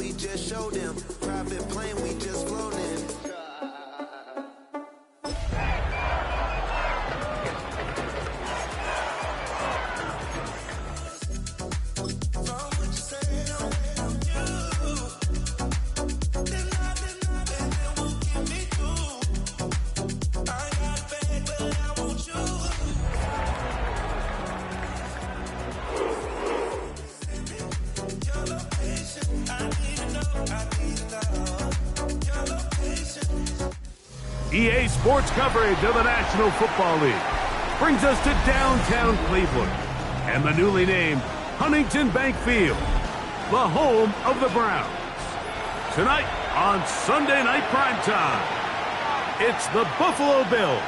we just showed them. Private plane, we just flown in. EA Sports coverage of the National Football League brings us to downtown Cleveland and the newly named Huntington Bank Field, the home of the Browns. Tonight on Sunday Night Primetime, it's the Buffalo Bills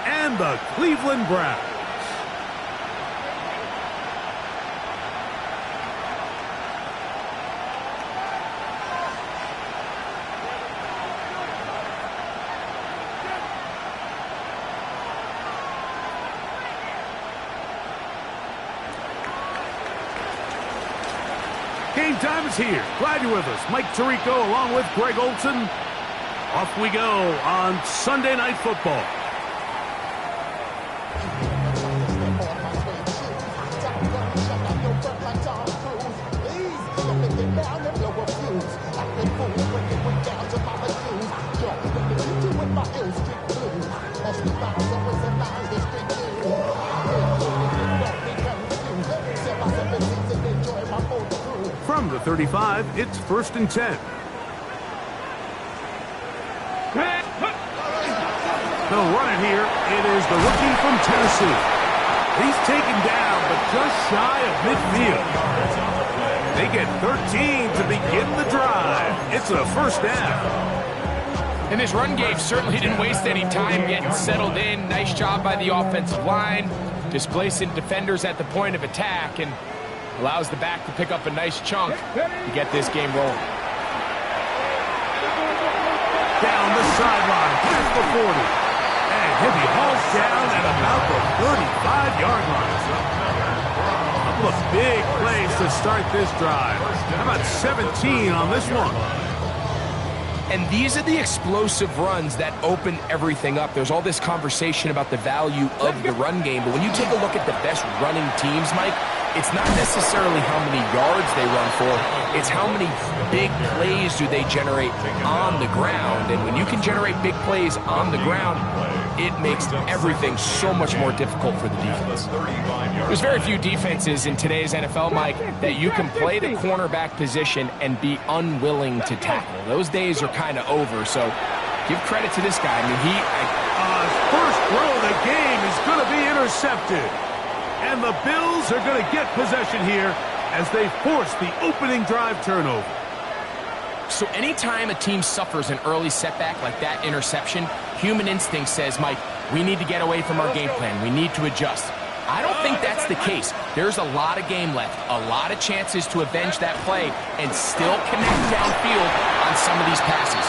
and the Cleveland Browns. Game time is here. Glad you're with us. Mike Tirico along with Greg Olson. Off we go on Sunday Night Football. From the 35, it's 1st and 10. They'll run it here. It is the rookie from Tennessee. He's taken down, but just shy of midfield. They get 13 to begin the drive. It's a first down. And this run game certainly didn't waste any time getting settled in. Nice job by the offensive line, displacing defenders at the point of attack, and allows the back to pick up a nice chunk to get this game rolling. Down the sideline, past the 40. And he'll be hauled down at about the 35-yard line. A couple of big plays to start this drive. How about 17 on this one? And these are the explosive runs that open everything up. There's all this conversation about the value of the run game, but when you take a look at the best running teams, Mike, it's not necessarily how many yards they run for, it's how many big plays do they generate on the ground. And when you can generate big plays on the ground, it makes everything so much more difficult for the defense. There's very few defenses in today's NFL, Mike, that you can play the cornerback position and be unwilling to tackle. Those days are kind of over, so give credit to this guy. I mean, his first throw of the game is going to be intercepted. And the Bills are going to get possession here as they force the opening drive turnover. So anytime a team suffers an early setback like that interception, human instinct says, Mike, we need to get away from our game plan. We need to adjust. I don't think that's the case. There's a lot of game left, a lot of chances to avenge that play and still connect downfield on some of these passes.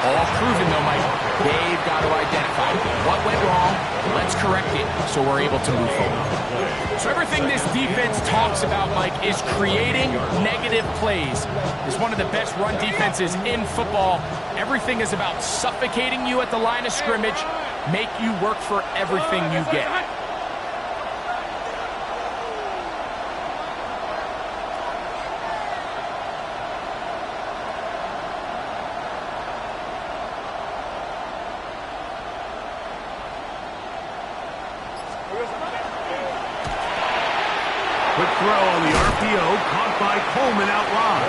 All proven, though, Mike, they've got to identify what went wrong, let's correct it so we're able to move forward. So everything this defense talks about, Mike, is creating negative plays. It's one of the best run defenses in football. Everything is about suffocating you at the line of scrimmage, make you work for everything you get. Quick throw on the RPO, caught by Coleman out wide.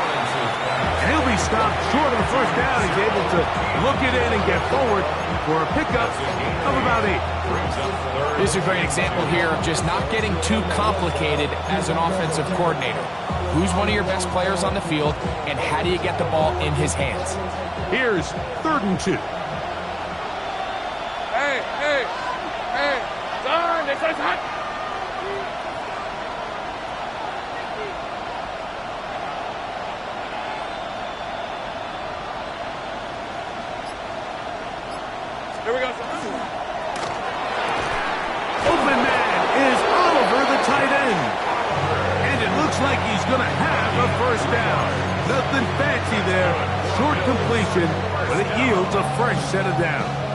And he'll be stopped short of the first down. He's able to look it in and get forward for a pickup of about 8. This is a great example here of just not getting too complicated as an offensive coordinator. Who's one of your best players on the field, and how do you get the ball in his hands? Here's 3rd and 2. Hey, son, this is hot. Here we go. Open man is Oliver, the tight end. And it looks like he's going to have a first down. Nothing fancy there. Short completion, but it yields a fresh set of downs.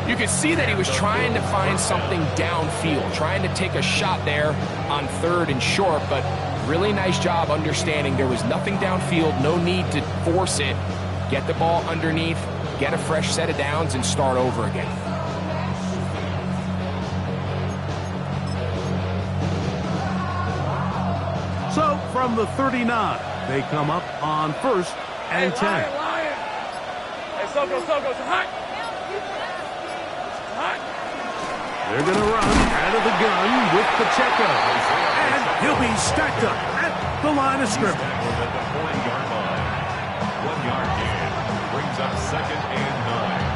You could see that he was trying to find something downfield, trying to take a shot there on 3rd and short, but really nice job understanding there was nothing downfield, no need to force it. Get the ball underneath, get a fresh set of downs, and start over again. So from the 39, they come up on 1st and 10. Lion. Hey, Soko, it's hot. They're going to run out of the gun with Pacheco. And he'll be stacked up at the line of scrimmage. At the 40-yard line. 1-yard gain. Brings up 2nd and 9.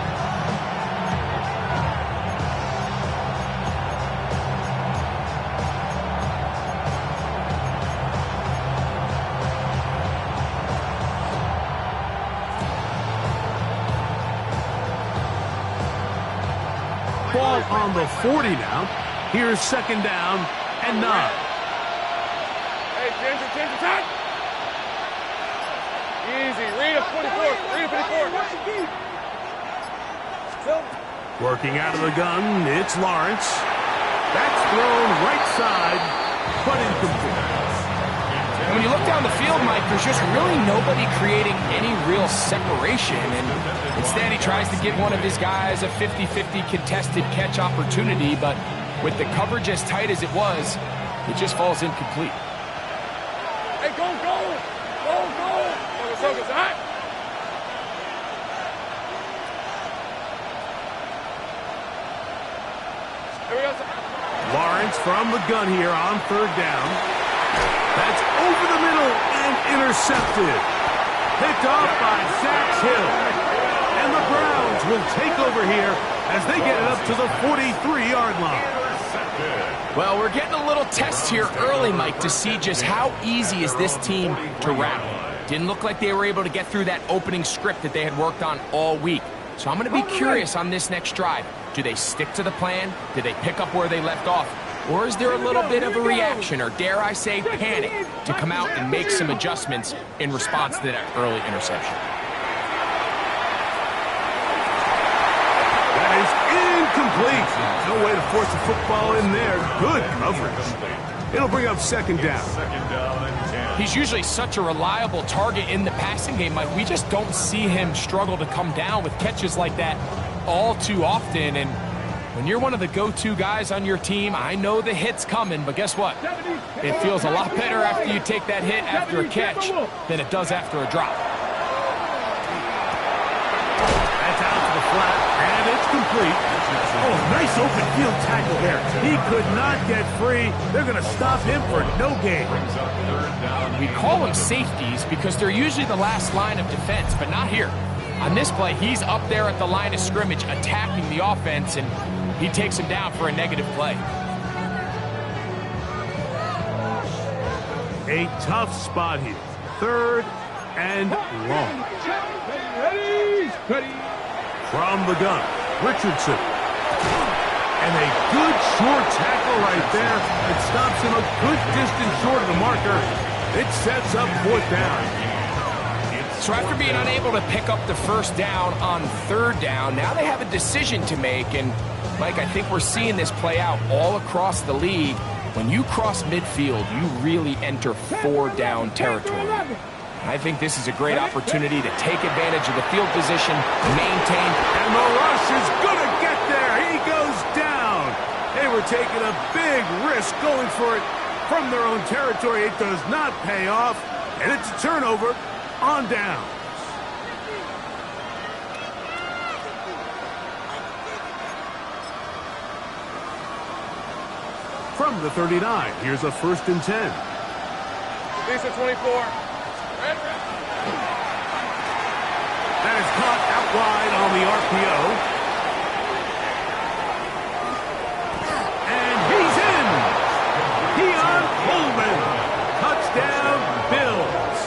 Ball on the 40 now. Here's 2nd down and 9. Hey, Ginger, tight. Easy. Read a 44. Working out of the gun, it's Lawrence. That's thrown right side, but incomplete. When you look down the field, Mike, there's just really nobody creating any real separation, and instead he tries to give one of his guys a 50-50 contested catch opportunity, but with the coverage as tight as it was, it just falls incomplete. Hey, go. Soko's hot. Here we go. Lawrence from the gun here on 3rd down. That's over the middle and intercepted. Picked off by Zach Hill. And the Browns will take over here as they get it up to the 43-yard line. Well, we're getting a little test here early, Mike, to see just how easy is this team to rattle. Didn't look like they were able to get through that opening script that they had worked on all week. So I'm going to be curious on this next drive. Do they stick to the plan? Do they pick up where they left off? Or is there a little bit of a reaction, or dare I say panic, to come out and make some adjustments in response to that early interception? That is incomplete. No way to force the football in there. Good coverage. It'll bring up 2nd down. 2nd down and 10. He's usually such a reliable target in the passing game, Mike. We just don't see him struggle to come down with catches like that all too often. And when you're one of the go-to guys on your team, I know the hit's coming, but guess what? It feels a lot better after you take that hit after a catch than it does after a drop. That's out to the flat, and it's complete. Oh, nice open field tackle there. He could not get free. They're going to stop him for no gain. Brings up 3rd down. We call them safeties because they're usually the last line of defense, but not here. On this play, he's up there at the line of scrimmage attacking the offense, and he takes him down for a negative play. A tough spot here. 3rd and long. From the gun, Richardson. And a good short tackle right there. It stops him a good distance short of the marker. It sets up 4th down. So after being unable to pick up the 1st down on 3rd down, now they have a decision to make. And, Mike, I think we're seeing this play out all across the league. When you cross midfield, you really enter 4-down territory. I think this is a great opportunity to take advantage of the field position, maintain. And the rush is going to get there. He goes down. They were taking a big risk going for it from their own territory. It does not pay off, and it's a turnover on downs. From the 39, here's a 1st and 10. Lisa 24. That is caught out wide on the RPO. And he's in. Keon Coleman. Touchdown, Bills.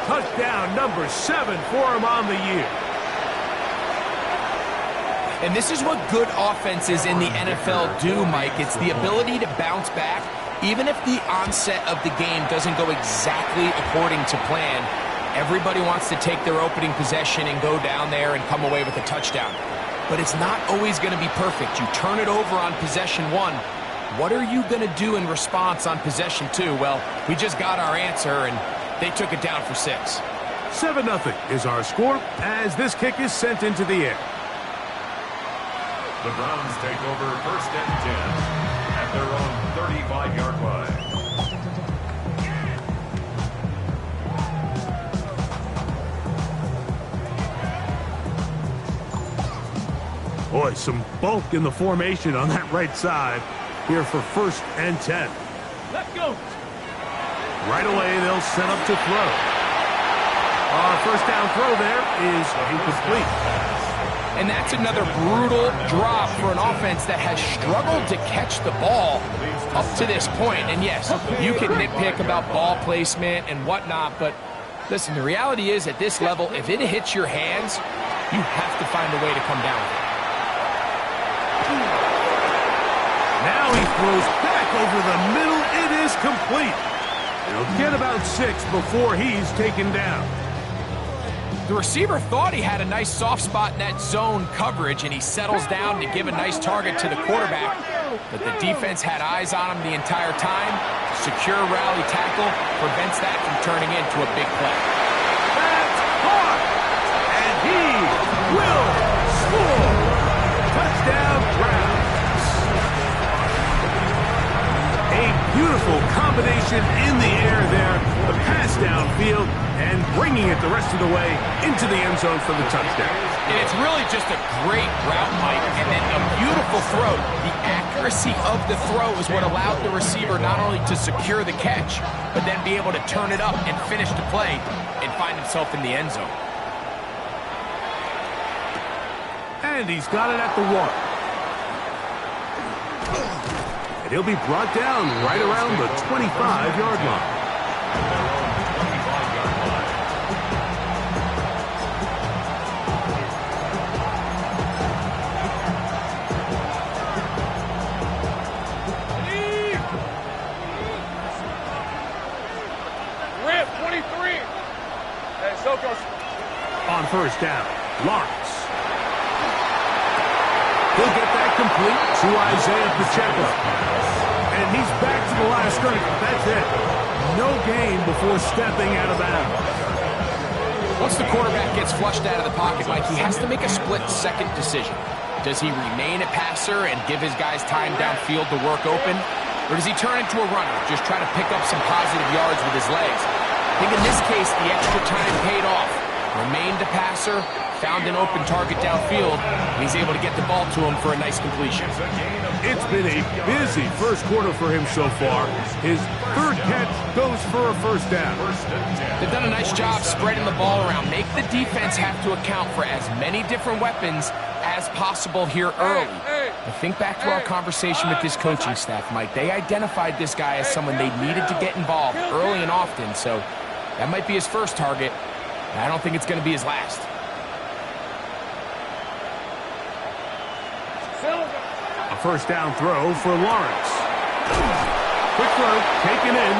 Touchdown number 7 for him on the year. And this is what good offenses in the NFL do, Mike. It's the ability to bounce back Even if the onset of the game doesn't go exactly according to plan, everybody wants to take their opening possession and go down there and come away with a touchdown. But it's not always going to be perfect. You turn it over on possession 1. What are you going to do in response on possession 2? Well, we just got our answer, and they took it down for 6. 7-0 is our score as this kick is sent into the air. The Browns take over 1st and 10 at their own 35-yard line. Boy, some bulk in the formation on that right side here for 1st and 10. Let's go. Right away, they'll set up to throw. Our first down throw there is incomplete. And that's another brutal drop for an offense that has struggled to catch the ball up to this point. And yes, you can nitpick about ball placement and whatnot, but listen, the reality is at this level, if it hits your hands, you have to find a way to come down with it. Now he throws back over the middle. It is complete. He'll get about 6 before he's taken down. The receiver thought he had a nice soft spot in that zone coverage, and he settles down to give a nice target to the quarterback. But the defense had eyes on him the entire time. Secure rally tackle prevents that from turning into a big play. That's caught! And he will score! Touchdown, Browns! A beautiful combination in the air there. The pass downfield and bringing it the rest of the way into the end zone for the touchdown. And it's really just a great route, Mike, and then a beautiful throw. The accuracy of the throw is what allowed the receiver not only to secure the catch, but then be able to turn it up and finish the play and find himself in the end zone. And he's got it at the 1. And he'll be brought down right around the 25-yard line. On first down, Lawrence. He'll get that complete to Isaiah Pacheco. And he's back to the last scrimmage. That's it. No gain before stepping out of bounds. Once the quarterback gets flushed out of the pocket, Mike, he has to make a split-second decision. Does he remain a passer and give his guys time downfield to work open? Or does he turn into a runner, just try to pick up some positive yards with his legs? I think in this case, the extra time paid off. Remained a passer, found an open target downfield, and he's able to get the ball to him for a nice completion. It's been a busy first quarter for him so far. His 3rd catch goes for a first down. They've done a nice job spreading the ball around. Make the defense have to account for as many different weapons as possible here early. But think back to our conversation with this coaching staff, Mike. They identified this guy as someone they needed to get involved early and often, so that might be his first target. I don't think it's going to be his last. A first down throw for Lawrence. Quick throw, taken in.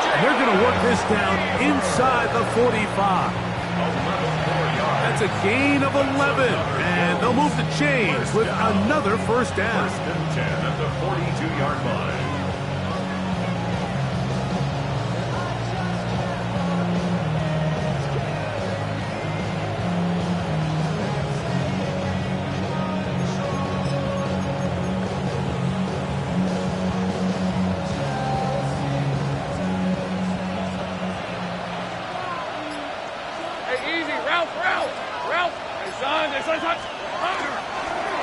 And they're going to work this down inside the 45. That's a gain of 11. And they'll move the chains with another first down. 1st and 10 at the 42-yard line.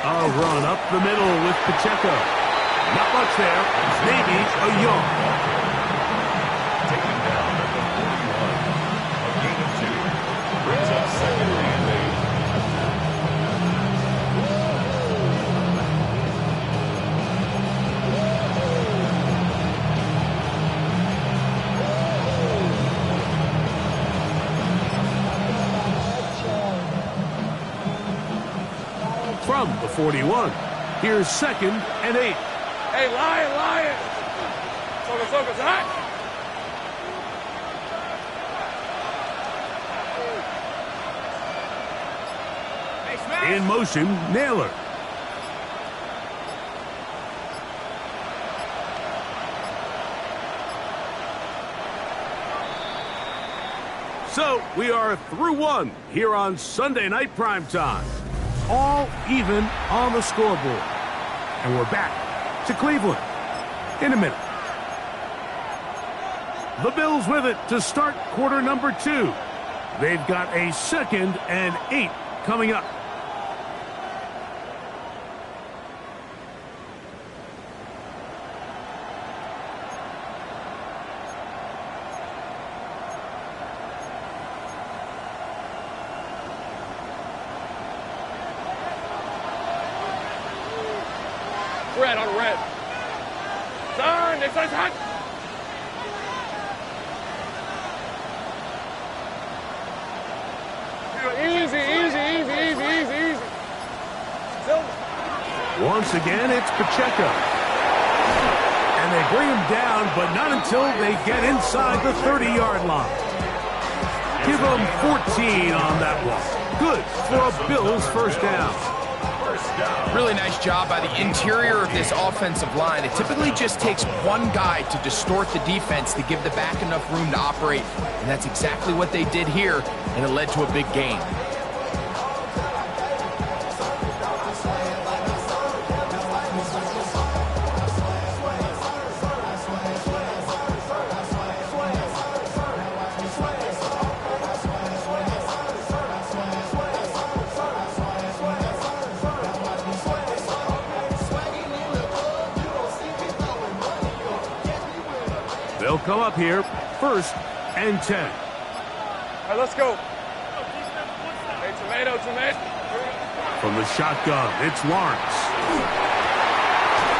A run up the middle with Pacheco. Not much there. Maybe a yard. Taken down at the 41. A gain of 2. Brings up 2nd and 8. From the 41, here's 2nd and 8. Hey, Lion! So so go. Hot. In motion, Naylor. So, we are through one here on Sunday Night Primetime. All even on the scoreboard. And we're back to Cleveland in a minute. The Bills with it to start quarter number 2. They've got a 2nd and 8 coming up. Red on red. Son, this one's hot. Easy, easy, easy, easy, easy, easy. Silver. Once again, it's Pacheco. And they bring him down, but not until they get inside the 30-yard line. Give them 14 on that one. Good for a Bills first down. Really nice job by the interior of this offensive line. It typically just takes one guy to distort the defense to give the back enough room to operate, and that's exactly what they did here, and it led to a big gain. They'll come up here, 1st and 10. All right, let's go. Hey, tomato. From the shotgun, it's Lawrence.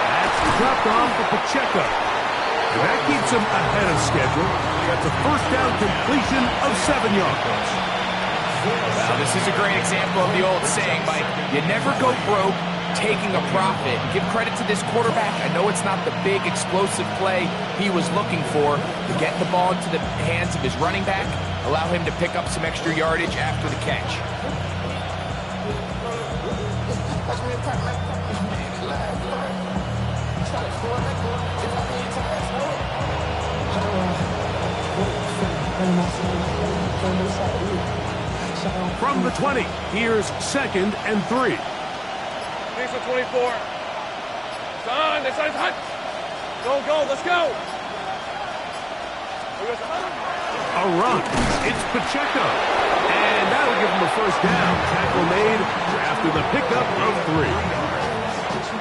That's dropped off for Pacheco. And that keeps him ahead of schedule. That's a first down completion of 7 yards. Now, this is a great example of the old saying, Mike, you never go broke taking a profit. Give credit to this quarterback. I know it's not the big explosive play he was looking for, but get the ball into the hands of his running back, allow him to pick up some extra yardage after the catch. From the 20, here's 2nd and 3. Piece of 24. Son, this one's hot. Go, let's go. A run. It's Pacheco. And that'll give him a first down. Tackle made after the pickup of 3.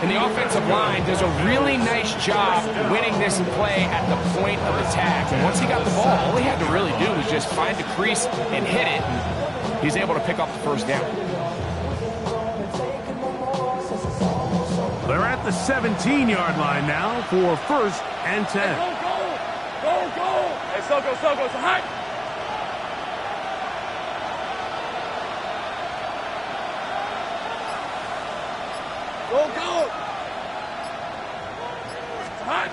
And the offensive line does a really nice job winning this play at the point of attack. And once he got the ball, all he had to really do was just find a crease and hit it. And he's able to pick up the first down. They're at the 17-yard line now for 1st and 10. Hey, go. Hey, so hot. Go. It's hot.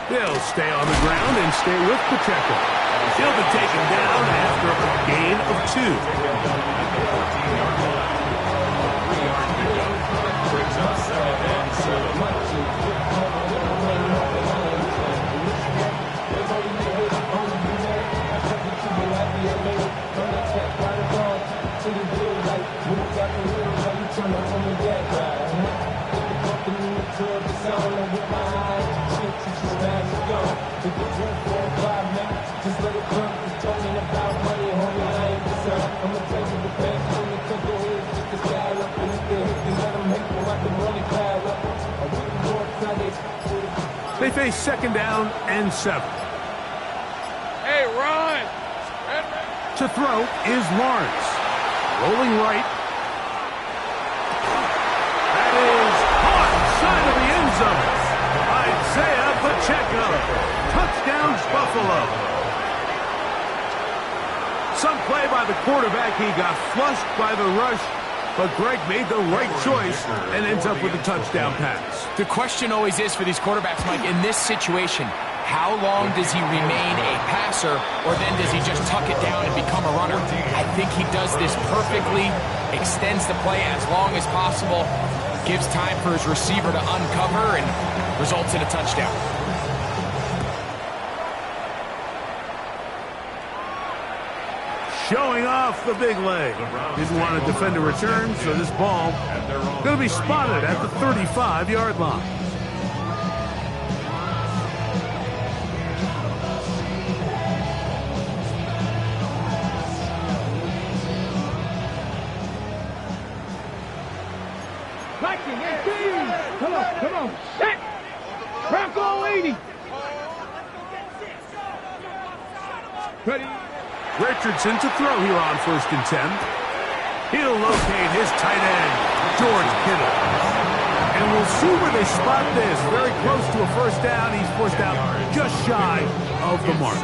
He'll stay on the ground and stay with Pacheco. He'll be taken down after a gain of 2. Brings up 2nd and 7. They face 2nd down and 7. Hey, run. To throw is Lawrence. Rolling right. That is caught side of the end zone. Isaiah Pacheco. Touchdown, Buffalo. Some play by the quarterback. He got flushed by the rush, but Greg made the right choice and ends up with a touchdown pass. The question always is for these quarterbacks, Mike, in this situation, How long does he remain a passer, or then does he just tuck it down and become a runner? I think he does this perfectly, extends the play as long as possible, gives time for his receiver to uncover, and results in a touchdown. Showing off the big leg. Didn't want to defend a return, so this ball going to be spotted at the 35-yard line. Come on. Set. Bronco 80. Ready. Richardson to throw here on 1st and 10. He'll locate his tight end, George Kittle. And we'll see where they spot this. Very close to a first down. He's forced out just shy of the mark.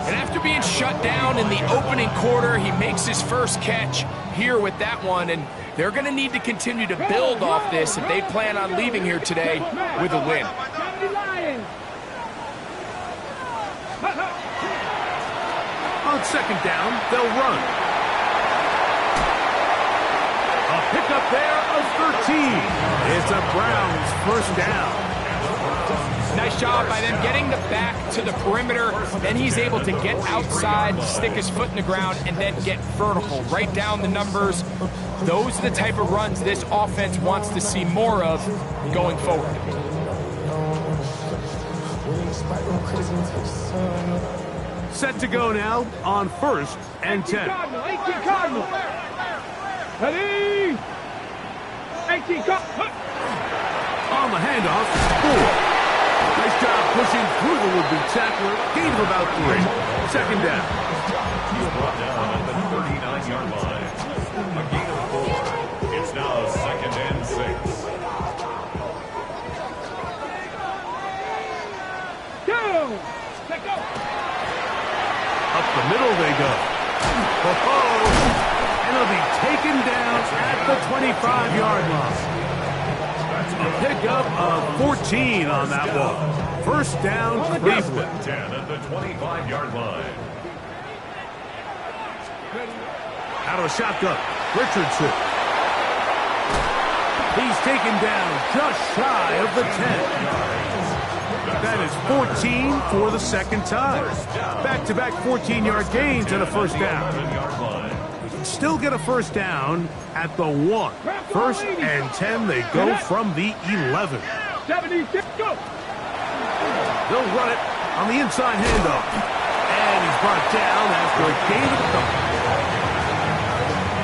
And after being shut down in the opening quarter, he makes his first catch here with that one. And they're going to need to continue to build off this if they plan on leaving here today with a win. On 2nd down, they'll run. A pickup there of 13. It's a Browns first down. Nice job by them getting the back to the perimeter. Then he's able to get outside, stick his foot in the ground, and then get vertical. Right down the numbers. Those are the type of runs this offense wants to see more of going forward. Set to go now on 1st and 10. 18 Cardinal. Ready. 18 Cardinal. On the handoff, 4. Nice job pushing through the would-be tackler. Gain of about 3. 2nd down. He's brought down at the 39-yard line. A gain of 4. It's now 2nd and 6. Go. Let go. Up the middle they go. And he'll be taken down at the 25-yard line. A pickup of 14 on that one. First down, Cleveland. 10 at the 25-yard line. Out of a shotgun, Richardson. He's taken down just shy of the 10. That is 14 for the 2nd time. Back-to-back 14-yard gains and a first down. We can still get a first down at the 1. 1st and 10, they go from the 11. 76, go. They'll run it on the inside handoff. And he's brought down after a gain of a couple.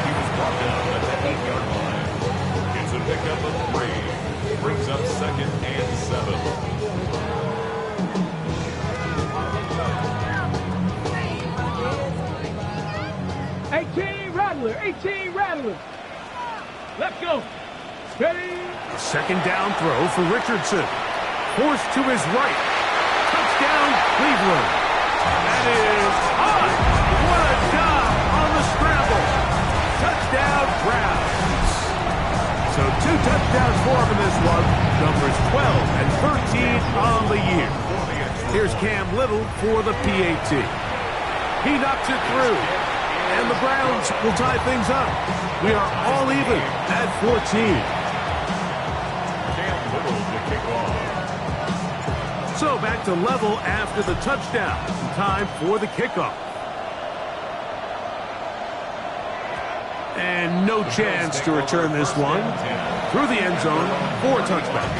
He was brought down at the 8-yard line. It's a pickup of 3. Brings up 2nd and 7. Rattler, 18 Rattler. Let's go. Ready. A 2nd down throw for Richardson. Forced to his right. Touchdown, Cleveland. That is high. What a job on the scramble. Touchdown, Browns. So 2 touchdowns for him in this one. Numbers 12 and 13 on the year. Here's Cam Little for the PAT. He knocks it through. And the Browns will tie things up. We are all even at 14. Cam Little to kick off. So back to level after the touchdown. Time for the kickoff. And no chance to return this one. Through the end zone for a touchback.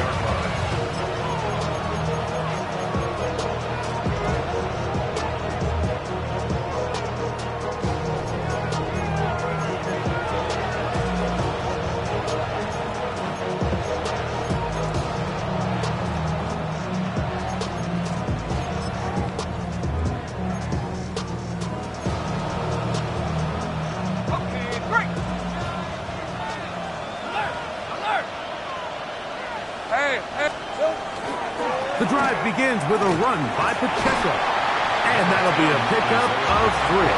The drive begins with a run by Pacheco. And that'll be a pickup of 3.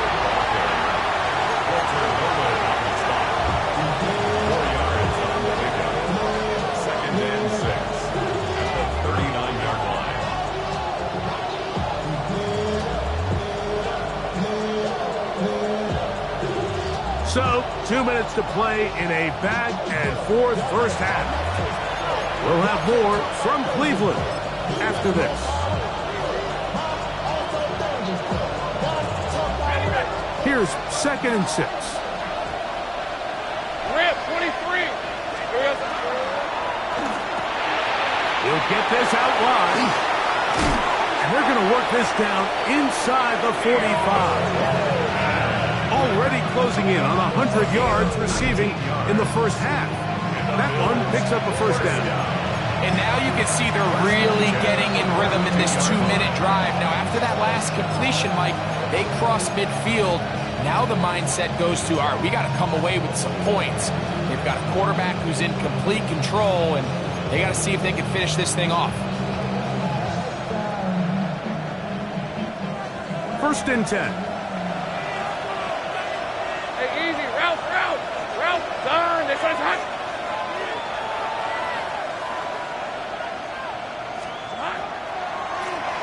4 yards on the pickup. 2nd and 6 at the 39-yard line. So, 2 minutes to play in a back-and-forth first half. We'll have more from Cleveland after this. Here's 2nd and 6. Rip, 23. He'll get this out wide. And they're going to work this down inside the 45. Already closing in on 100 yards receiving in the first half. That one picks up a first down. And now you can see they're really getting in rhythm in this 2-minute drive. Now, after that last completion, Mike, they cross midfield. Now the mindset goes to, all right, we got to come away with some points. They've got a quarterback who's in complete control, and they got to see if they can finish this thing off. 1st and 10. Hey, easy. Route. Done. This one's hot.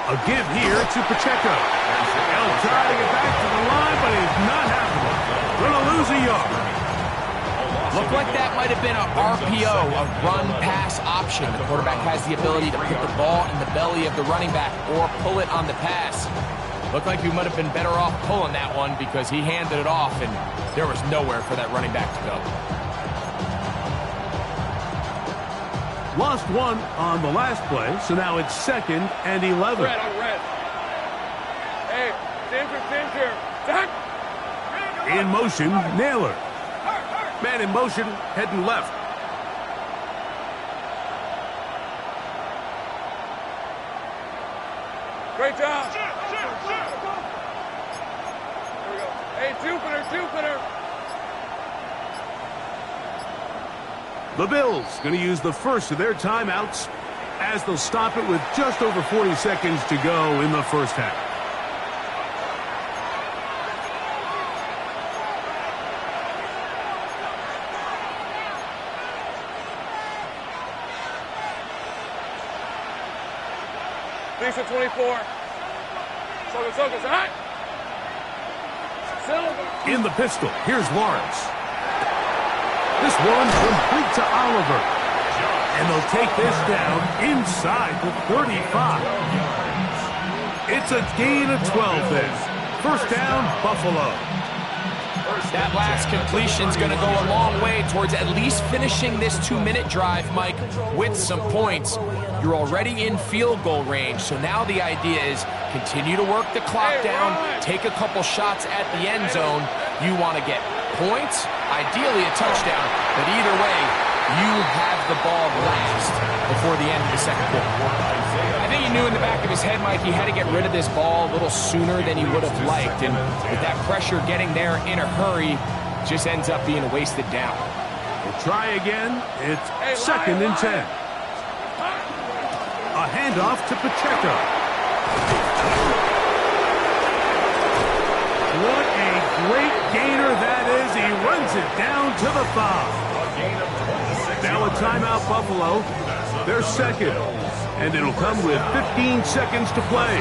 A give here to Pacheco. He'll try to get back to the line, but it's not happening. Gonna lose a yard. Looked like that might have been a RPO, a run-pass option. The quarterback has the ability to put the ball in the belly of the running back or pull it on the pass. Looked like he might have been better off pulling that one because he handed it off, and there was nowhere for that running back to go. Lost one on the last play, so now it's 2nd and 11. Red on red. Hey, center. Duck. In motion, Naylor. Man in motion, heading left. Great job. Here we go. Hey, Jupiter. The Bills going to use the first of their timeouts as they'll stop it with just over 40 seconds to go in the first half. Lisa 24. Soka, hot. Silver. In the pistol, here's Lawrence. This one complete to Oliver. And they'll take this down inside the 35. It's a gain of 12 there. First down, Buffalo. That last completion's going to go a long way towards at least finishing this 2-minute drive, Mike, with some points. You're already in field goal range, so now the idea is continue to work the clock down, take a couple shots at the end zone. You want to get points, ideally a touchdown, but either way, you have the ball last before the end of the second quarter. I think he knew in the back of his head, Mike, he had to get rid of this ball a little sooner than he would have liked, and with that pressure getting there in a hurry, just ends up being a wasted down. We'll try again. It's 2nd and 10. A handoff to Pacheco. What a great gainer that is. He runs it down to the 5. Now a timeout, Buffalo. They're second. And it'll come with 15 seconds to play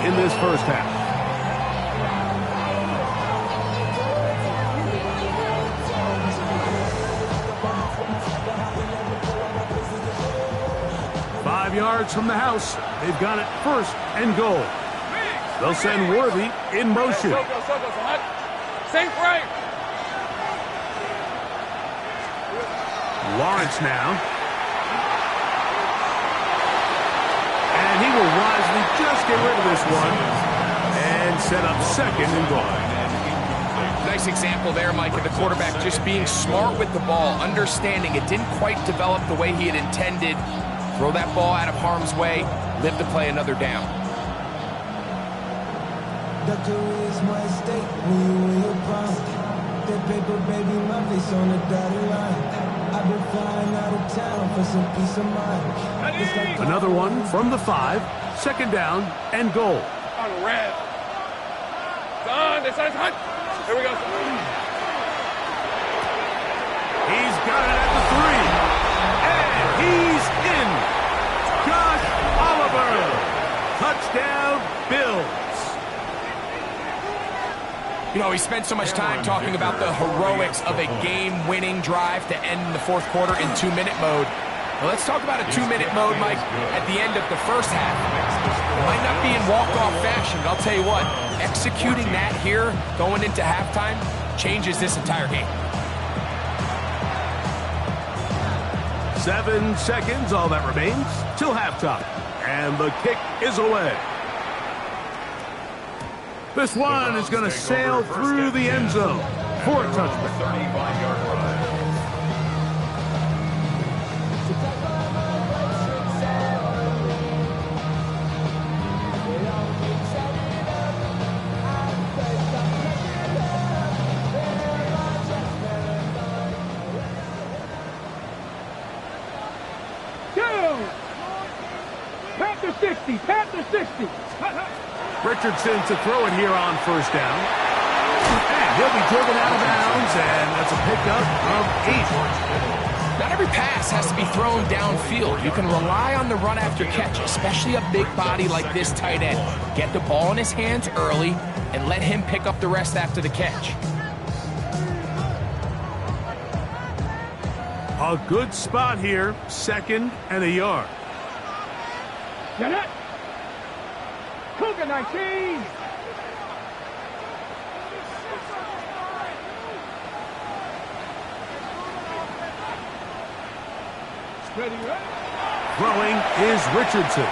in this first half. Five yards from the house. They've got it 1st and goal. They'll send Worthy in motion. Safe right. Lawrence now. And he will wisely just get rid of this one and set up 2nd and goal. Nice example there, Mike, of the quarterback just being smart with the ball, understanding it didn't quite develop the way he had intended. Throw that ball out of harm's way, live to play another down. Doctor is my estate when you in your prime. That paper, baby, my face on the dotted line. I've been flying out of town for some peace of mind. Another one from the 5. 2nd down and goal. On red. Done. This side's hot. Here we go. He's got it at the 3. And he's in. Josh Oliver. Touchdown, Bills. You know, we spent so much time talking about the heroics of a game-winning drive to end the fourth quarter in 2-minute mode. Well, let's talk about a 2-minute mode, Mike, at the end of the first half. It might not be in walk-off fashion, but I'll tell you what, executing that here, going into halftime, changes this entire game. 7 seconds, all that remains, till halftime. And the kick is away. This one is going to sail through the end zone for a touchback. 35-yard line. Panther 60, Panther 60. Richardson to throw it here on first down. And he'll be driven out of bounds, and that's a pickup of 8. Not every pass has to be thrown downfield. You can rely on the run after catch, especially a big body like this tight end. Get the ball in his hands early and let him pick up the rest after the catch. A good spot here, 2nd and a yard. Get it. Cougar 19. Ready, ready. Throwing is Richardson.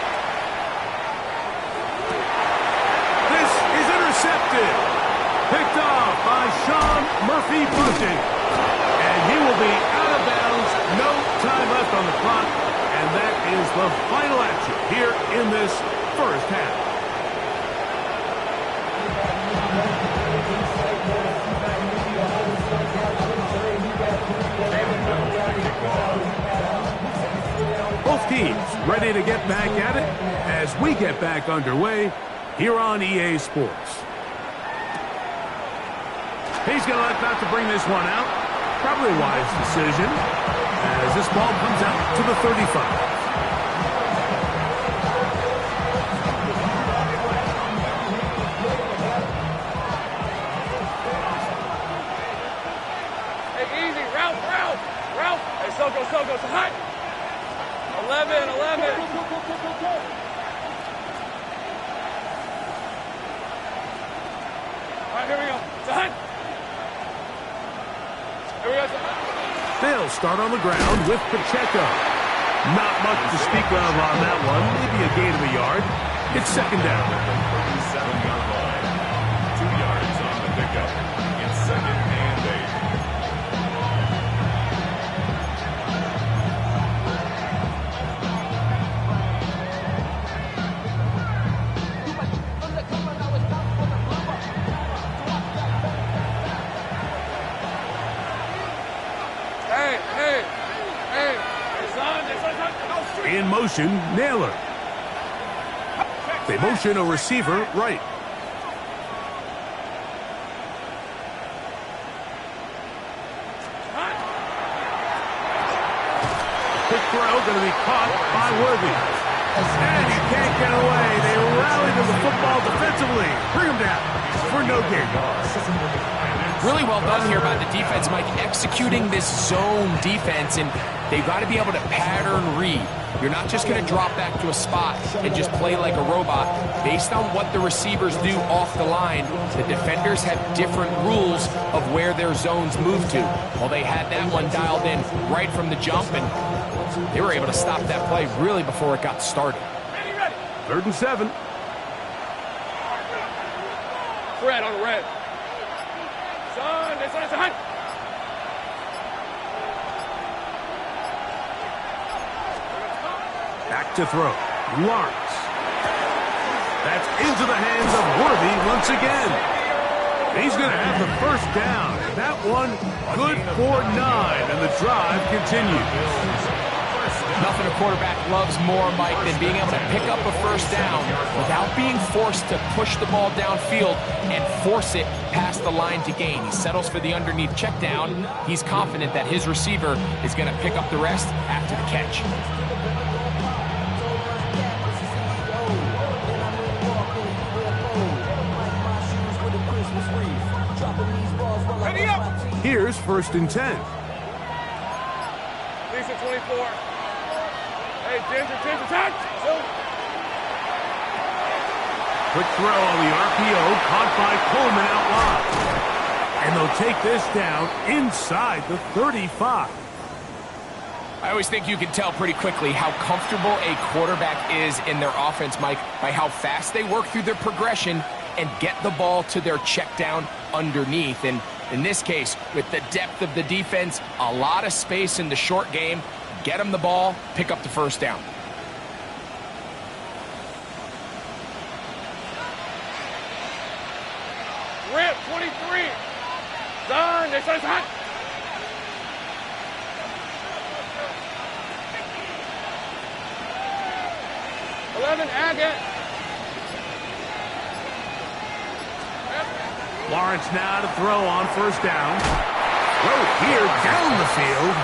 This is intercepted. Picked off by Sean Murphy-Bunting. And he will be out of bounds. No time left on the clock. And that is the final action here in this first half. Both teams ready to get back at it as we get back underway here on EA Sports. He's going to elect not to bring this one out. Probably a wise decision as this ball comes out to the 35. So go, so hot. 11. All right, here we go. So hot. Here we go. They'll start on the ground with Pacheco. Not much to speak of on that one. Maybe a gain of a yard. It's 2nd down. 37-yard line. 2 yards on the pickup. It's 2nd and 8. In motion, Naylor. They motion a receiver right. Quick throw going to be caught by Worthy. And he can't get away. They rally to the football defensively. Bring him down for no gain. Really well done here by the defense, Mike, executing this zone defense, and they've got to be able to pattern read. You're not just going to drop back to a spot and just play like a robot. Based on what the receivers do off the line, the defenders have different rules of where their zones move to. Well, they had that one dialed in right from the jump, and they were able to stop that play really before it got started. 3rd and 7. Red on the red. Son, it's a hunt. Back to throw. Lawrence. That's into the hands of Worthy once again. He's going to have the first down. That one good for 9, and the drive continues. Nothing a quarterback loves more, Mike, than being able to pick up a first down without being forced to push the ball downfield and force it past the line to gain. He settles for the underneath check down. He's confident that his receiver is going to pick up the rest after the catch. Here's 1st and 10. Lisa 24. Hey, Ginger, touch! Quick throw on the RPO, caught by Coleman out wide. And they'll take this down inside the 35. I always think you can tell pretty quickly how comfortable a quarterback is in their offense, Mike, by how fast they work through their progression and get the ball to their check down underneath. And in this case, with the depth of the defense, a lot of space in the short game, get them the ball, pick up the 1st down. Rip 23. Done. They said it's hot. 11, Agate. Lawrence now to throw on 1st down. Throw here down the field.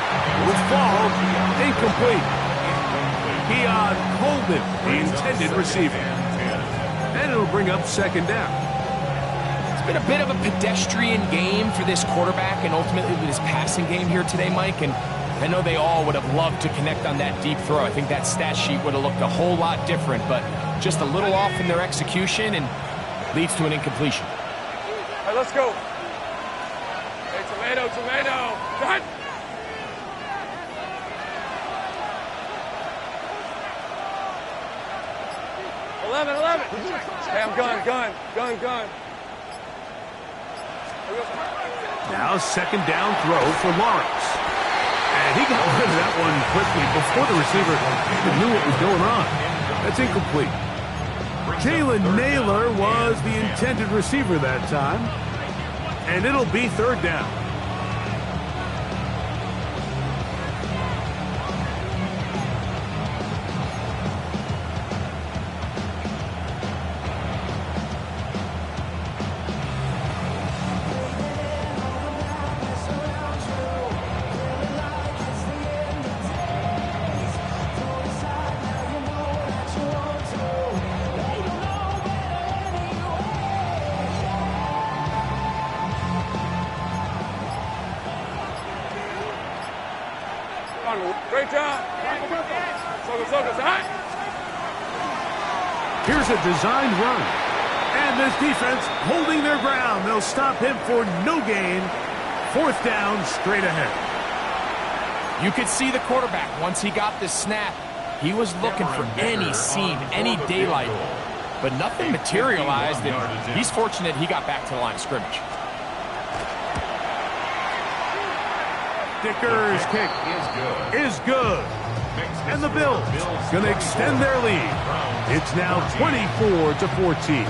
Will fall incomplete. Keon Coleman, the intended receiver. And it'll bring up 2nd down. It's been a bit of a pedestrian game for this quarterback and ultimately with his passing game here today, Mike. And I know they all would have loved to connect on that deep throw. I think that stat sheet would have looked a whole lot different, but just a little off in their execution and leads to an incompletion. All right, let's go. Hey, tomato. Cut. Eleven. Hey, I'm gun. Now 2nd down throw for Lawrence. And he got rid of that one quickly before the receiver even knew what was going on. That's incomplete. Jalen Naylor was the intended receiver that time. And it'll be 3rd down. Great job. Here's a designed run. And this defense holding their ground. They'll stop him for no gain. 4th down, straight ahead. You could see the quarterback, once he got the snap, he was looking for any seam, any daylight, but nothing materialized, and he's fortunate he got back to the line of scrimmage. Dicker's kick is good. And the Bills going to extend their lead. It's now 24-14.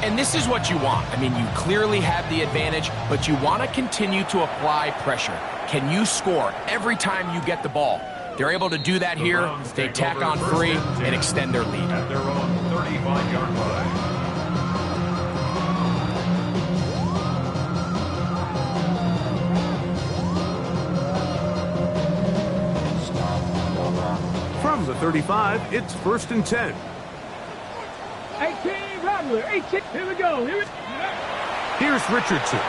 And this is what you want. I mean, you clearly have the advantage, but you want to continue to apply pressure. Can you score every time you get the ball? They're able to do that here. They tack on 3 and extend their lead. At their own 35-yard line. From the 35, it's 1st and 10. 18, Rattler, 18, here we go. Here's Richardson.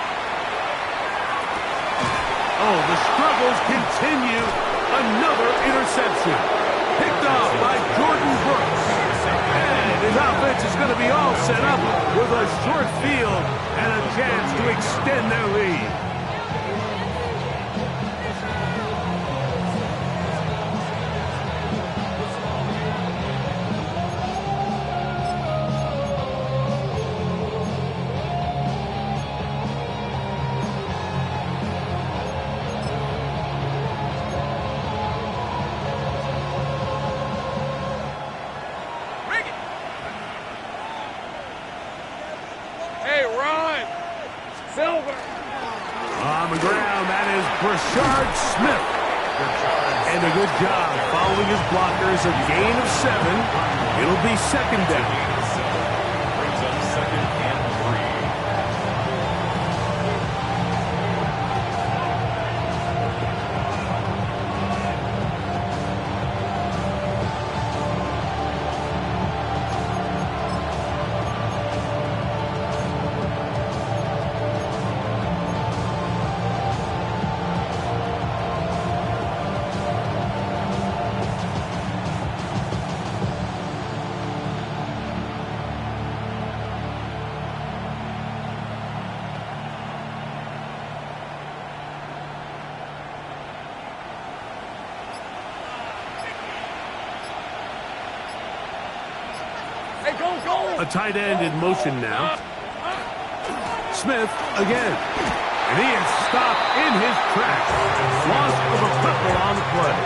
Oh, the struggles continue. Another interception. Picked off by Jordan Brooks. And his offense is going to be all set up with a short field and a chance to extend their lead. Brashard Smith. And a good job following his blockers. A gain of 7. It'll be 2nd down. Brings up 2nd and 3. A tight end in motion now. Smith again. And he is stopped in his tracks. Loss of a couple on the play.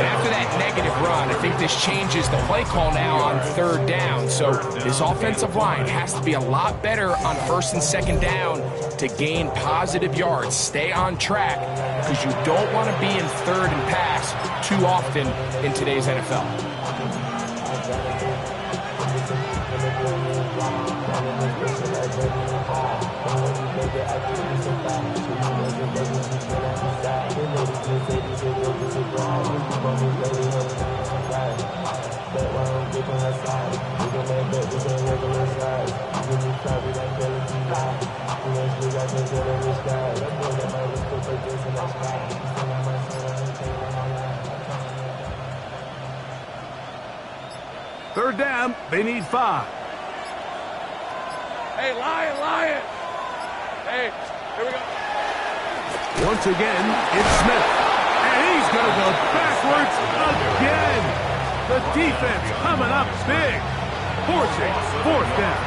After that negative run, I think this changes the play call now on third down. So this offensive line has to be a lot better on first and second down to gain positive yards. Stay on track because you don't want to be in third and pass too often in today's NFL. Third down, they need 5. Hey, Lion! Hey, here we go. Once again, it's Smith. And he's going to go backwards again. The defense coming up big. Forcing fourth down.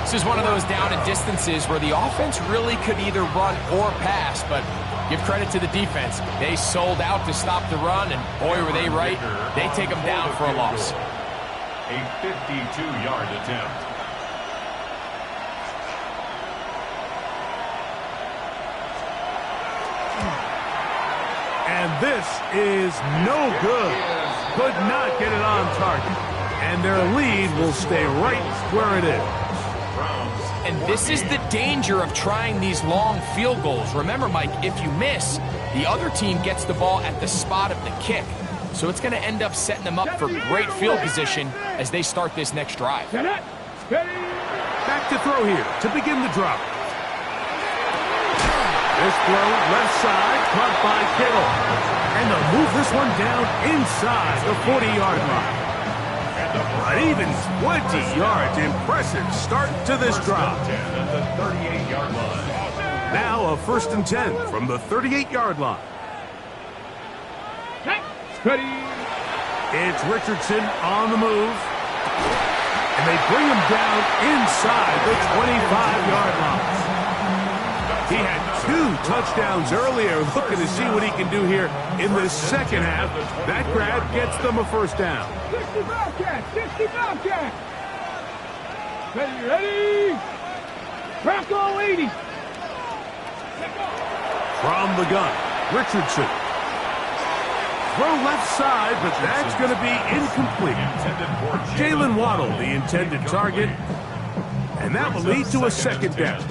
This is one of those down and distances where the offense really could either run or pass, but give credit to the defense. They sold out to stop the run, and boy, were they right. They take them down for a loss. A 52-yard attempt. And this is no good. Could not get it on target. And their lead will stay right where it is. And this is the danger of trying these long field goals. Remember, Mike, if you miss, the other team gets the ball at the spot of the kick. So it's going to end up setting them up for great field position as they start this next drive. Back to throw here to begin the drop. This throw left side, caught by Kittle. And they'll move this one down inside the 40-yard line. An even 20 yards. Impressive start to this drive. At the 38-yard line. Now a 1st and 10 from the 38-yard line. It's Richardson on the move. And they bring him down inside the 25-yard line. He had 2 touchdowns earlier, looking to see what he can do here in the second half. That grab gets them a 1st down. 60 Bobcat! 60 Bobcat! Ready? Bronco 80! From the gun, Richardson. Throw left side, but that's going to be incomplete. Jalen Waddle, the intended target. And that will lead to a 2nd down.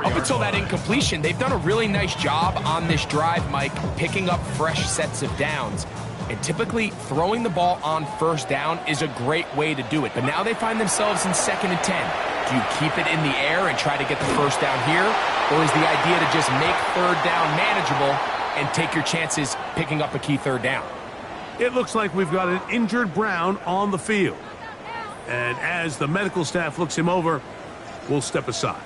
Up until that incompletion, they've done a really nice job on this drive, Mike, picking up fresh sets of downs. And typically, throwing the ball on 1st down is a great way to do it. But now they find themselves in 2nd and 10. Do you keep it in the air and try to get the 1st down here? Or is the idea to just make 3rd down manageable and take your chances picking up a key 3rd down? It looks like we've got an injured Brown on the field. And as the medical staff looks him over, we'll step aside.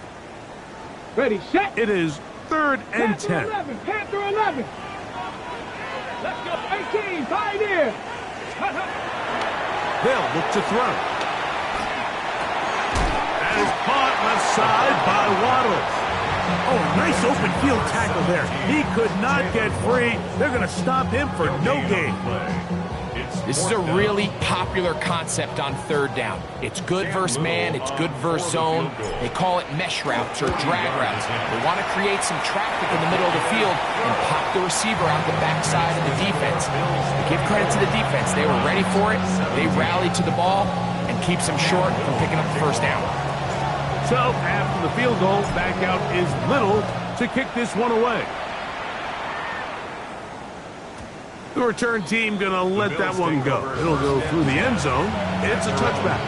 Ready, set! It is 3rd and 10. Panther 11! Let's go, 18, Pioneer! They'll look to throw. That is caught left side by Waddle. Oh, nice open field tackle there. He could not get free. They're going to stop him for no gain. This is a really popular concept on 3rd down. It's good versus man, it's good versus zone. They call it mesh routes or drag routes. They want to create some traffic in the middle of the field and pop the receiver out the backside of the defense. Give credit to the defense. They were ready for it. They rallied to the ball and keeps them short from picking up the 1st down. So, after the field goal, back out is Little to kick this one away. The return team going to let that one go. It'll go through the end zone. It's a touchback.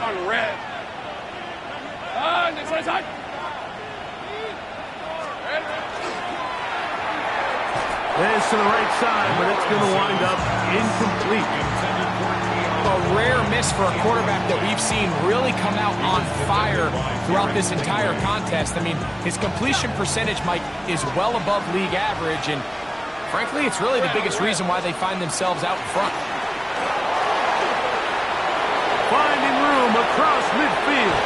On red. This one's hot. wind up incomplete. A rare miss for a quarterback that we've seen really come out on fire throughout this entire contest. I mean, his completion percentage, Mike, is well above league average, and frankly, it's really the biggest reason why they find themselves out in front. Finding room across midfield.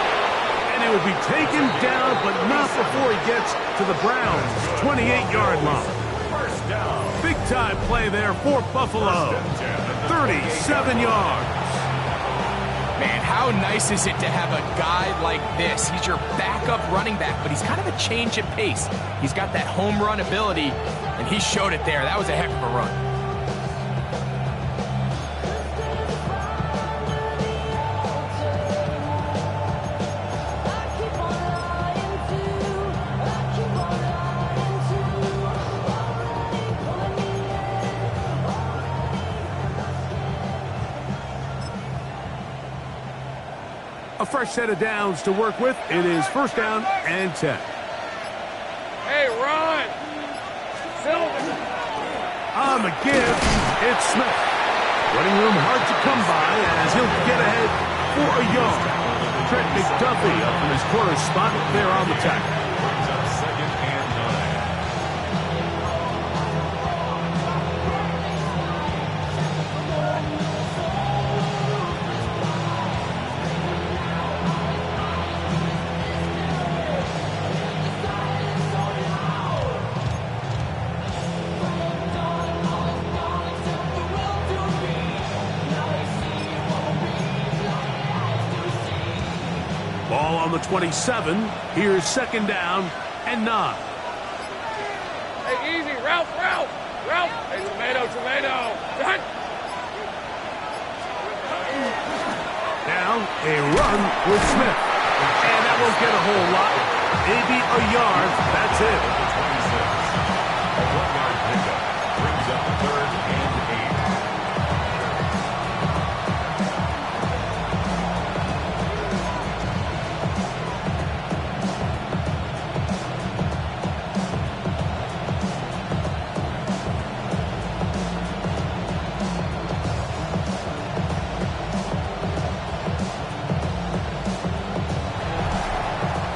And it would be taken down, but not before he gets to the Browns' 28-yard line. Big-time play there for Buffalo. 37 yards. Man, how nice is it to have a guy like this? He's your backup running back, but he's kind of a change of pace. He's got that home run ability, and he showed it there. That was a heck of a run. A fresh set of downs to work with. It is first down and 10. Hey, Ron! Sylvan! On the give, it's Smith. Running room hard to come by as he'll get ahead for a yard. Trent McDuffie up from his corner spot there on the tackle. Second and 9. Ball on the 27. Here's second down and 9. Hey, easy! Ralph! Hey, tomato! Done! Now a run with Smith. And that won't get a whole lot. Maybe a yard. That's it. A 1-yard pickup brings up third and 8.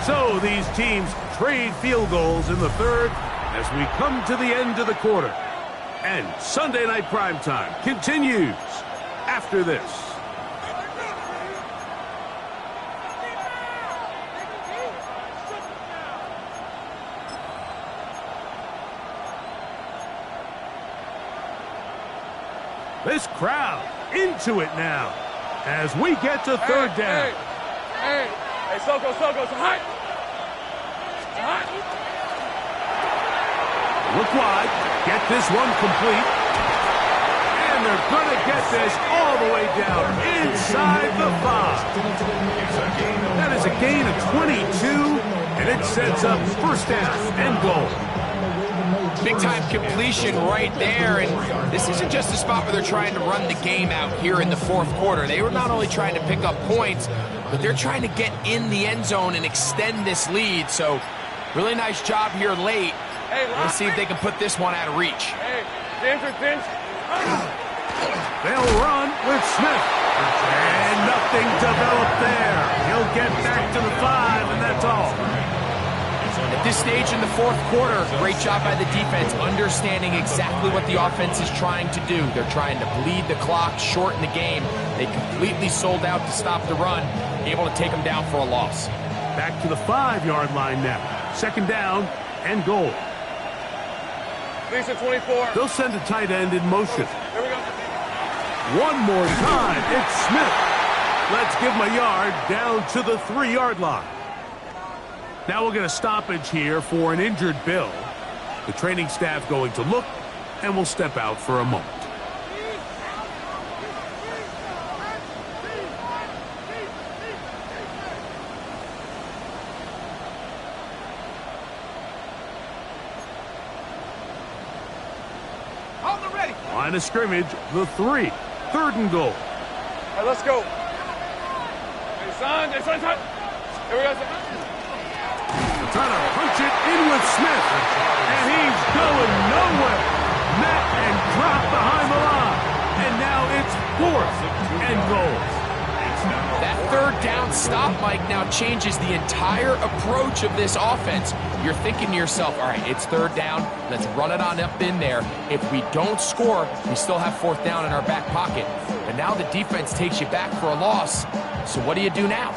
So these teams trade field goals in the third as we come to the end of the quarter. And Sunday Night Primetime continues after this. This crowd into it now as we get to third down. Hey, Soko, it's hot! Look wide, get this one complete, and they're going to get this all the way down inside the 5. That is a gain of 22, and it sets up first down and goal. Big-time completion right there, and this isn't just a spot where they're trying to run the game out here in the fourth quarter. They were not only trying to pick up points, but they're trying to get in the end zone and extend this lead, so really nice job here late. Hey, let's see if they can put this one out of reach. Hey, Dinch. They'll run with Smith, and nothing developed there. He'll get back to the 5, and that's all. At this stage in the fourth quarter, great job by the defense, understanding exactly what the offense is trying to do. They're trying to bleed the clock, shorten the game. They completely sold out to stop the run, able to take them down for a loss. Back to the 5-yard line now. Second down and goal. Lisa 24. They'll send a tight end in motion. Here we go. One more time, it's Smith. Let's give him a yard down to the 3-yard line. Now we'll get a stoppage here for an injured Bill. The training staff going to look, and we'll step out for a moment. Line of scrimmage, the 3. Third and goal. All right, let's go. Hey, son. Here we go, son. Trying to punch it in with Smith, and he's going nowhere. met and dropped behind the line. And now it's 4th and goal. That third down stop, Mike, now changes the entire approach of this offense. You're thinking to yourself, all right, it's 3rd down. Let's run it on up in there. If we don't score, we still have 4th down in our back pocket. But now the defense takes you back for a loss. So what do you do now?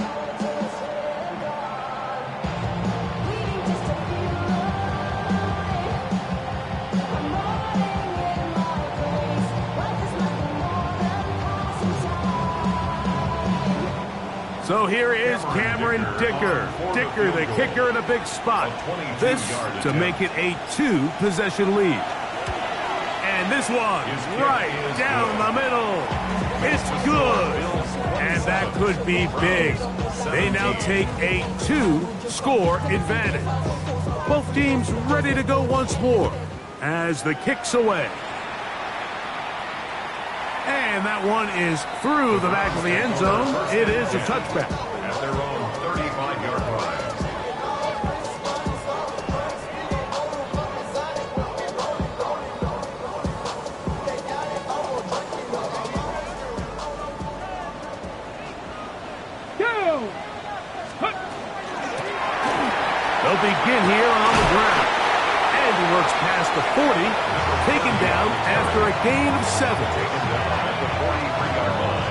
So here is Cameron Dicker. Dicker, the kicker, in a big spot. This to make it a 2-possession lead. And this one, right down the middle. It's good. And that could be big. They now take a 2-score advantage. Both teams ready to go once more as the kick's away. And that one is through the back of the end zone. It is a touchback. At their own 35-yard line. They'll begin here on the ground. And he works past the 40, taken down after a gain of 7. Taken down at the 43-yard line.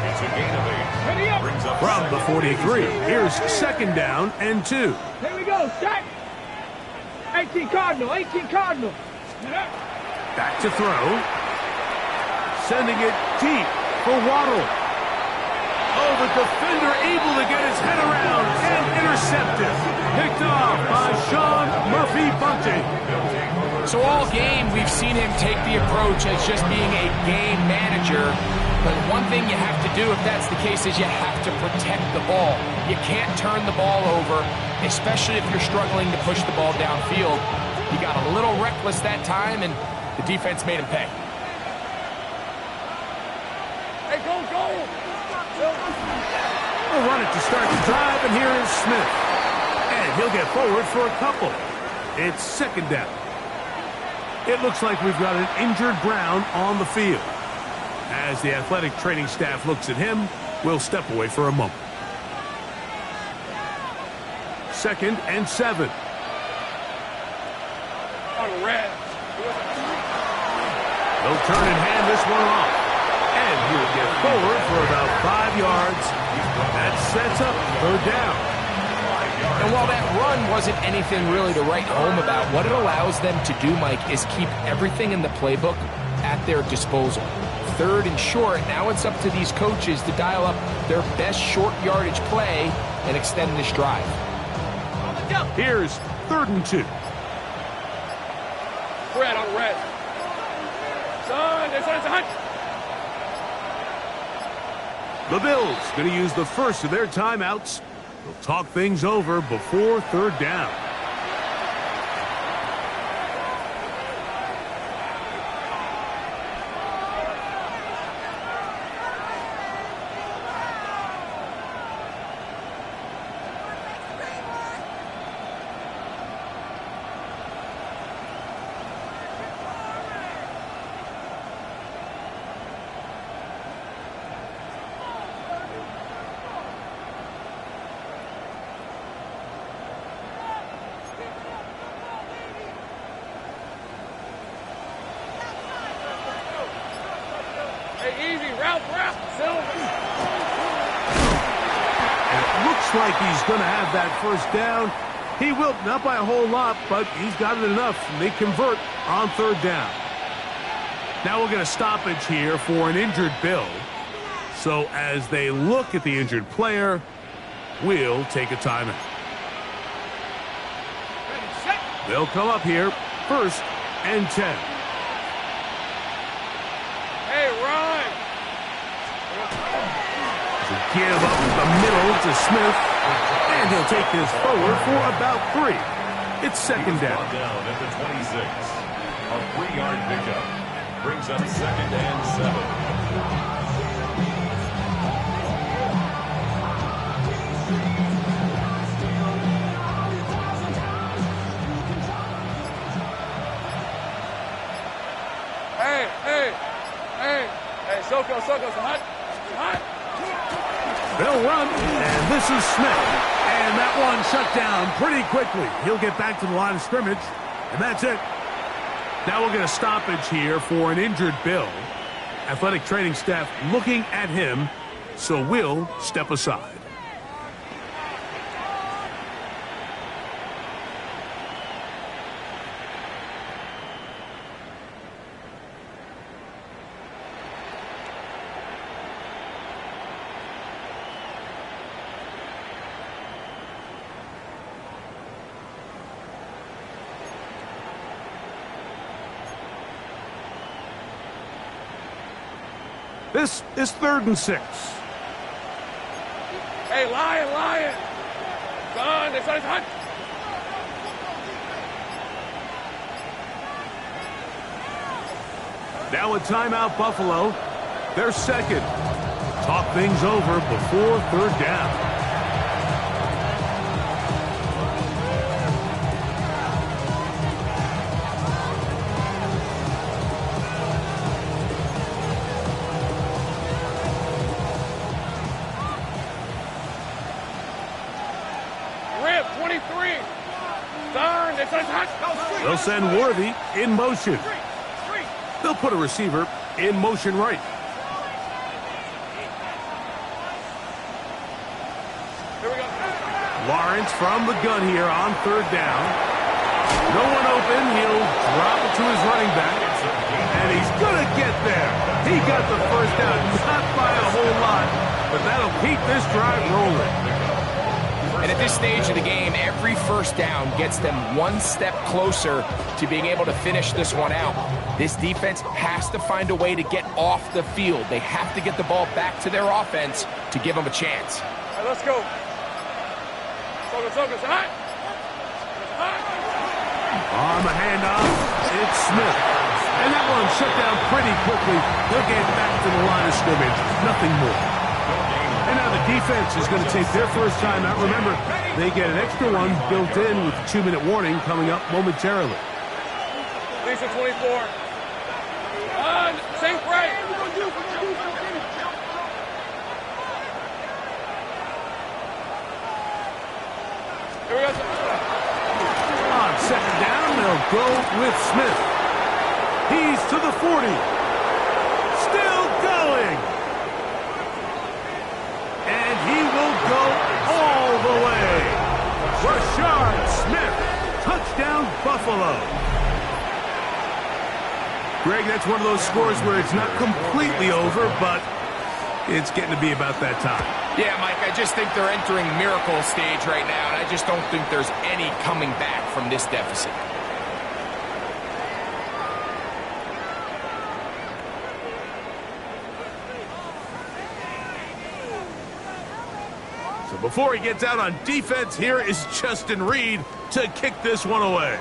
It's a gain of 8. Brings up From the 43, here's 2nd down and 2. Here we go, set. 18 Cardinal, 18 Cardinal. Back to throw. Sending it deep for Waddle. Oh, the defender able to get his head around and intercepted. Picked off by Sean Murphy-Bunting. So all game, we've seen him take the approach as just being a game manager. But one thing you have to do if that's the case is you have to protect the ball. You can't turn the ball over, especially if you're struggling to push the ball downfield. He got a little reckless that time, and the defense made him pay. Hey, go, go! We'll run it to start the drive, and here is Smith. And he'll get forward for a couple. It's 2nd down. It looks like we've got an injured Brown on the field. As the athletic training staff looks at him, we'll step away for a moment. 2nd and 7. On red. They'll turn and hand this one off. And he'll get forward for about 5 yards. That sets up 3rd down. And while that run wasn't anything really to write home about, what it allows them to do, Mike, is keep everything in the playbook at their disposal. 3rd and short, now it's up to these coaches to dial up their best short yardage play and extend this drive. Here's 3rd and 2. Red on red. Son, it's a hunt. The Bills going to use the first of their timeouts. They'll talk things over before 3rd down. Easy, route, Silver. And it looks like he's going to have that 1st down. He will, not by a whole lot, but he's got it enough. And they convert on 3rd down. Now we'll get a stoppage here for an injured Bill. So as they look at the injured player, we'll take a timeout. They'll come up here, 1st and 10. Hey, Ryan. Give up the middle to Smith, and he'll take this forward for about 3. It's 2nd down. Down at the 26. A 3-yard pickup. Brings up 2nd and 7. Soko, hot. Hot. They'll run, and this is Smith. And that one shut down pretty quickly. He'll get back to the line of scrimmage, and that's it. Now we'll get a stoppage here for an injured Bill. Athletic training staff looking at him, so we'll step aside. This is 3rd and 6. Hey, Lion. Son, this is hot. Now a timeout, Buffalo. They're second. Talk things over before 3rd down. They'll send Worthy in motion. They'll put a receiver in motion right. Here we go. Lawrence from the gun here on 3rd down. No one open. He'll drop it to his running back. And he's going to get there. He got the first down, not by a whole lot, but that'll keep this drive rolling. And at this stage of the game, every first down gets them one step closer to being able to finish this one out. This defense has to find a way to get off the field. They have to get the ball back to their offense to give them a chance. All right, let's go. Soko, hot. On the handoff, it's Smith. And that one shut down pretty quickly. They'll get back to the line of scrimmage. Nothing more. And now the defense is going to take their first time out. Remember, they get an extra one built in with the 2-minute warning coming up momentarily. Lisa 24. Safe right. Here we go. On 2nd down, they'll go with Smith. He's to the 40. Still going. And he will go all the way. Rashard Smith, touchdown Buffalo. Greg, that's one of those scores where it's not completely over, but it's getting to be about that time. Yeah, Mike, I just think they're entering miracle stage right now, and I just don't think there's any coming back from this deficit. So before he gets out on defense, here is Justin Reed to kick this one away.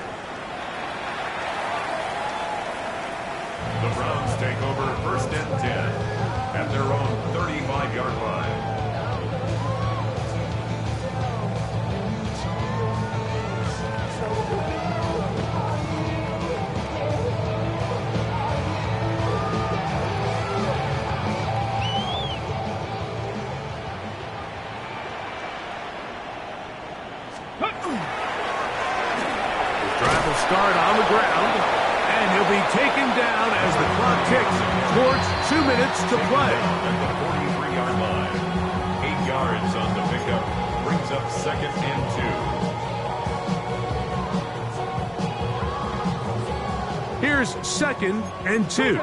The Browns take over 1st and 10 at their own 35-yard line. Start on the ground, and he'll be taken down as the clock ticks towards 2 minutes to play. At the 43-yard line, 8 yards on the pickup, brings up 2nd and 2. Here's 2nd and 2.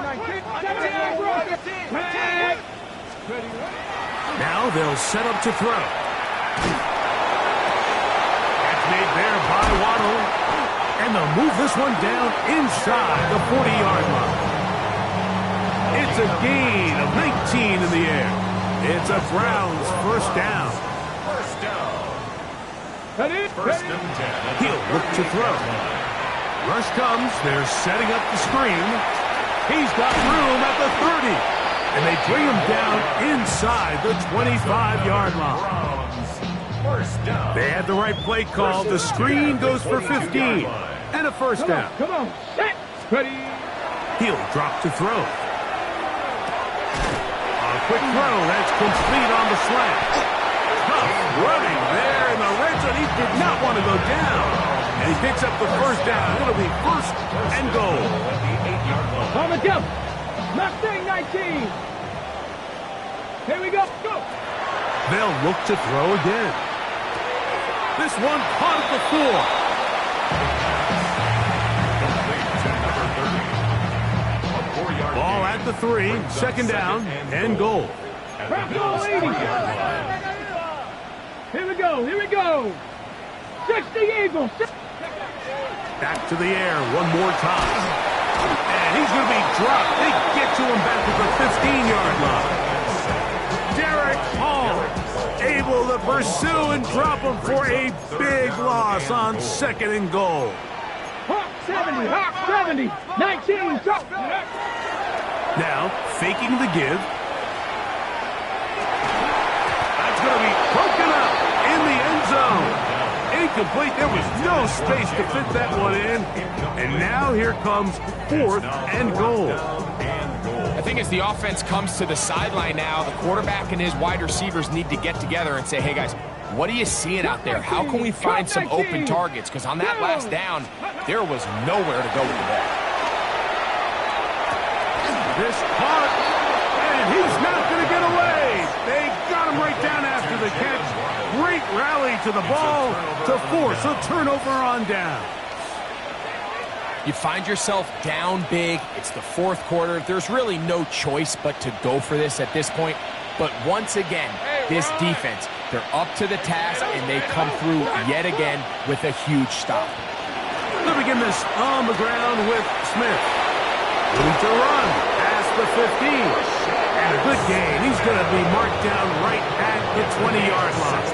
Now they'll set up to throw. That's made there by Waddle. And they'll move this one down inside the 40-yard line. It's a gain of 19 in the air. It's a Browns first down. First down. 1st and 10. He'll look to throw. Rush comes. They're setting up the screen. He's got room at the 30. And they bring him down inside the 25-yard line. Browns first down. They had the right play call. The screen goes for 15. And a first down. Come on. Set. Ready. He'll drop to throw. quick throw. That's complete on the slant. Tough running there in the red zone. He did not want to go down. And he picks up the first down. It'll be first and goal. On the jump. Mustang 19. Here we go. Go. They'll look to throw again. This one caught at the 4. Ball at the 3. Second down and goal. Here we go. Here we go. 60 Eagles. Back to the air one more time. And he's going to be dropped. They get to him back at the 15-yard line. Derek Hall able to pursue and drop him for a big loss on second and goal. Hawk 70. Hawk 70. 19. Now, faking the give. That's going to be broken up in the end zone. Incomplete. There was no space to fit that one in. And now here comes fourth and goal. I think as the offense comes to the sideline now, the quarterback and his wide receivers need to get together and say, hey, guys, what are you seeing out there? How can we find some open targets? Because on that last down, there was nowhere to go with the ball. This caught, and he's not going to get away. They got him right down after the catch. Great rally to the ball to force a turnover on down. You find yourself down big. It's the fourth quarter. There's really no choice but to go for this at this point. But once again, this defense, they're up to the task, and they come through yet again with a huge stop. They'll begin this on the ground with Smith. Moving to run past the 15. And a good gain. He's going to be marked down right at the 20-yard line.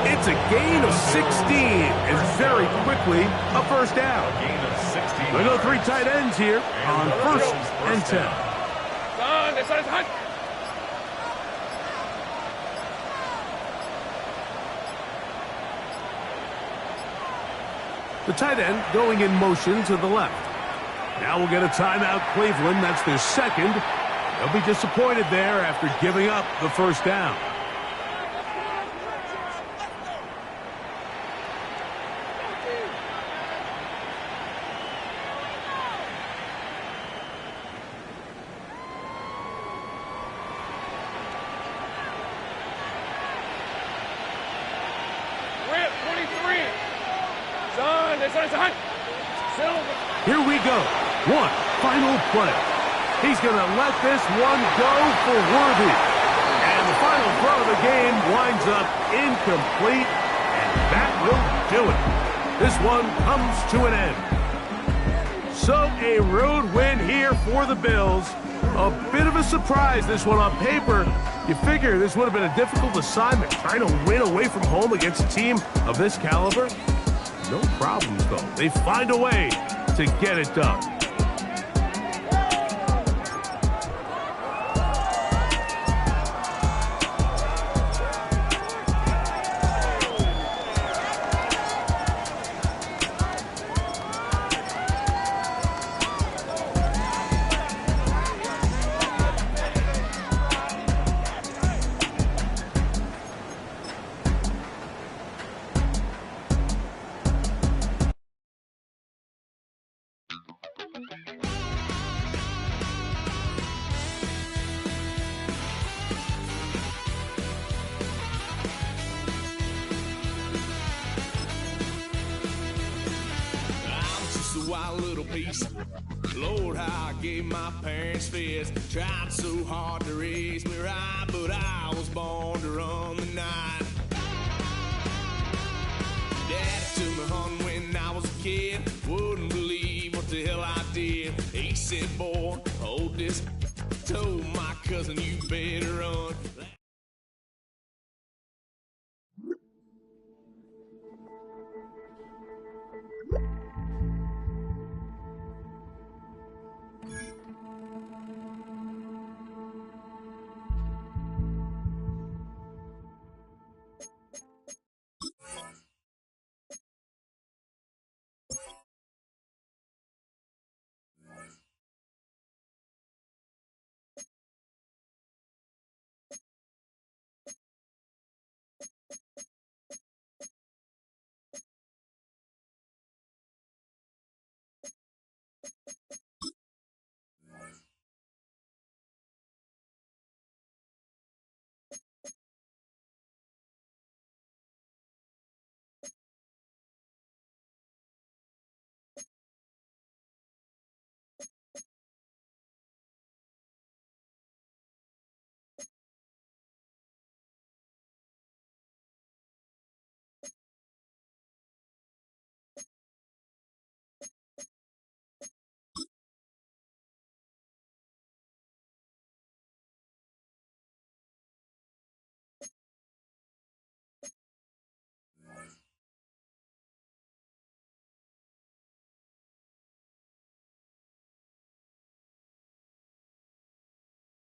It's a gain of 16, and very quickly a first down. They go 3 tight ends here on first and 10. The tight end going in motion to the left. Now we'll get a timeout, Cleveland. That's their second. They'll be disappointed there after giving up the first down. Here we go. One final play. He's going to let this one go for Worthy. And the final throw of the game winds up incomplete, and that will do it. This one comes to an end. So a road win here for the Bills. A bit of a surprise, this one on paper. You figure this would have been a difficult assignment, trying to win away from home against a team of this caliber. No problems, though. They find a way to get it done. Wild little piece. Lord, how I gave my parents fist. Tried so hard to raise me right, but I was born to run the night. Daddy took me hunting when I was a kid. Wouldn't believe what the hell I did. He said, boy, hold this. Told my cousin, you better run.